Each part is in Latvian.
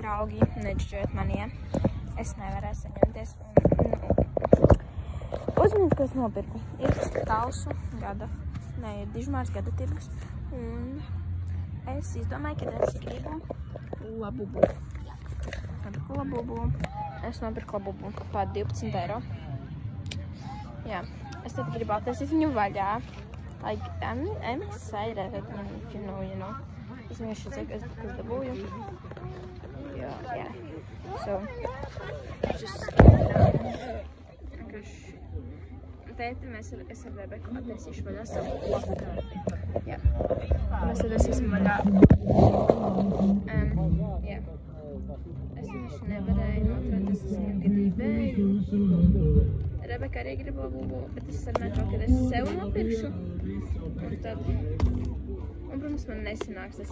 draugi, neģģojot mani, ja. Es nevarēju saņemties. Uzminiet, ko es nopirku. Ir Talsu gada, ir Dižmārs gada tirgus. Un es izdomāju, ka es gribu labubu. Nopirku labubu. Es nopirku labubu par 12 eiro. Jā, es tad gribu attaisīt viņu vaļā. Like, I'm excited at him, if you know. Es vienkārši zinu, kas dabūju. Yeah. So, just tēti, es ar Rebeku attaisīšu vaļā savu lakaru. Jā, mēs attaisīsim vaļā. Jā. Es vienkārši nevarēju noturēt, es viņu gribēju. Rebeka arī grib labubu, bet es sarunāju, ka es sev nopirkšu. Un tad, protams, man nesanāks tas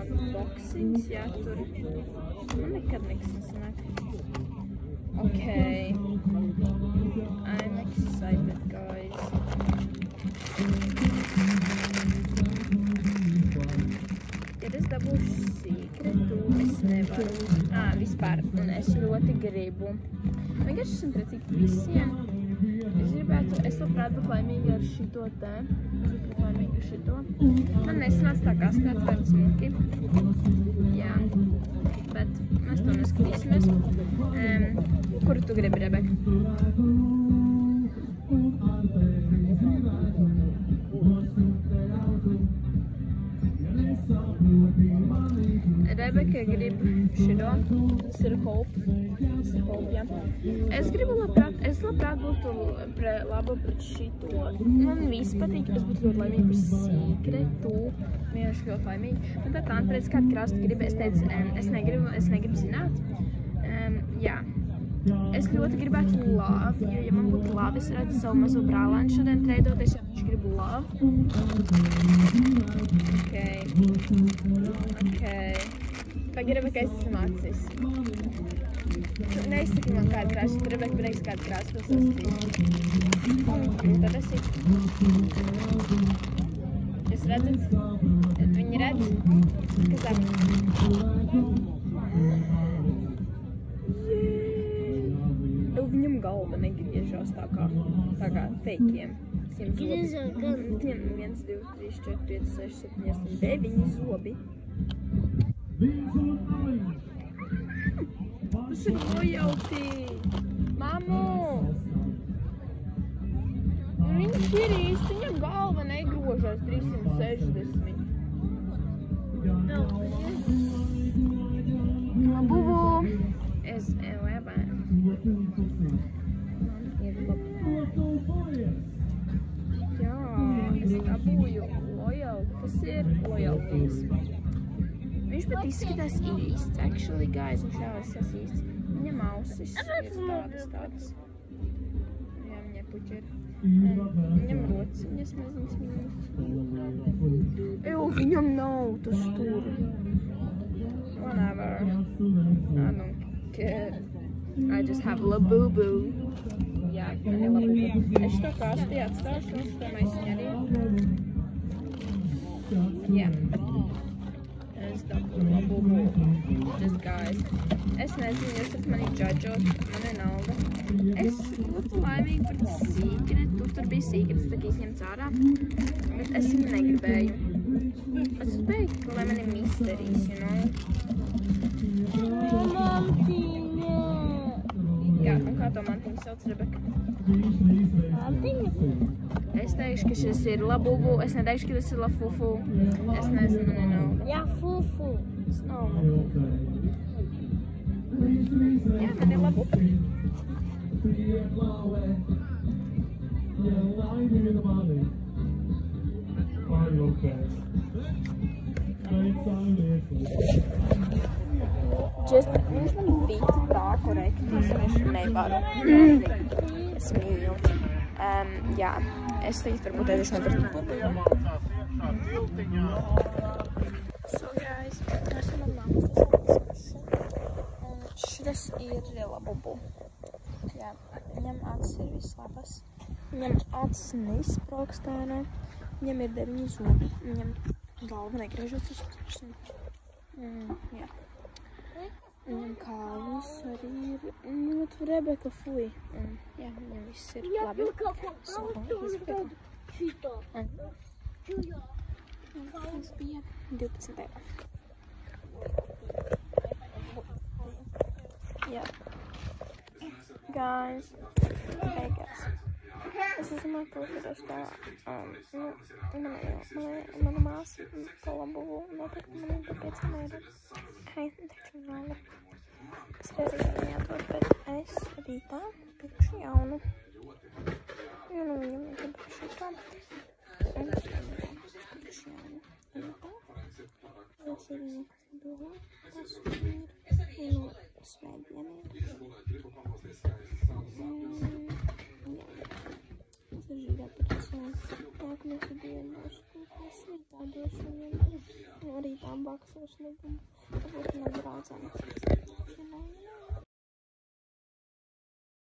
unboxings, jā, tur. Man nekad nekas nesanāk. Okay. I'm excited, guys. Kad es dabūšu sekretu, es nevaru. Vispār, un es ļoti gribu. Vienkārši esmu priecīgi visiem. Es labprāt būtu laimīga ar šito te. Man nesanāca tā kā skatāt smuki. Jā, bet mēs to neskatīsimies. Kuru tu gribi, Rebeka? Rebeka grib šito. Tas ir Hope, jā. Es labprāt būtu laba pret šito. Man viss patīk, es būtu ļoti laimīga par sekretu. Vienkārši ļoti laimīga. Un tad Tāna pēc kādu krāstu gribu, es teicu, es negribu zināt. Jā. Es ļoti gribētu love, jo ja man būtu love, es redzu savu mazo brālēnu šodien treidoties, jo viņš gribu love. Okay. Pagaid, Rebeka, es esmu mācīs. Neizsaki man kādu krāsu, bet Rebeka pateiks kādu krāsu, es sastīšu. Un tad es ir. Jūs redzat? Viņi redz? Kas tā? Viņam galva negriežās tā kā feikiem. Viņam 1, 2, 3, 4, 5, 6, 7, 8, 9 zobi. Tas ir lojauti! Mamu! Viņš ir īsti, viņam galva negrožās 360. Labubu! Es Jā, es dabūju lojauti. Tas ir lojauties. Viņš pat izskatās īsts. Actually, guys, viņš jau esas īsts. Viņam ausis ir tādas. Jā, viņai puķi ir. Viņam rociņas mazīs. Viņam nav tas tur. Whatever. I don't care. I just have labubu. Jā, man ir labubu. Es šo kāstī atstāšu, un šo maisiņu arī. Jā. Es dabūju labubu. Just guys. Es nezinu, jūs varat mani judžot, man ir nauda. Es būtu laimīgi par sekretu. Tur bija sekrets, tā kā izņemts ārā. Bet es viņu negribēju. Es gribēju, lai man ir misterijas, you know? Jā, un kā to mantiņu sauc, Rebeka? Mantiņu? Es teikšu, ka šis ir labubu, es neteikšu, ka tas ir lafufu. Es nezinu, man ir nauda. Jā, fufu. Tas nav lafufu. Jā, man ir labubu. Viņš man bija tā korekti, es nevaru. Es mīlu. Jā, es tagad varbūt aiziešu nopirkt. So, guys, esmu man māmas. Šitas ir labubu. Jā, viņam acis ir viss labas. Viņam acis neizsprāgst ārā. Viņam ir 9 zobi. Viņam galva negriežas uz priekšu. Jā. Viņam kājas arī ir. Nu, tu Rebeka fuj. Jā, viņam viss ir labi. Tas bija 12 eiro. Jā. Guys, beigās. Es esmu atpūtušies tā, mana māsa Kolabovu nopirka man par 5 eiro. Hei, taču nav. Es reizēm neatrod, bet es rītā pirkšu jaunu. Jo nu viņam ir pirkšu tā. Un es pirkšu jaunu rītā. Es ir viņu, kas ir domā. Tas ir no svētdieniem. Tas ir žīgā par to nākamās dienos. Es rītā došu viņam. No rītā baksos nebūtu. Varbūt man braucam.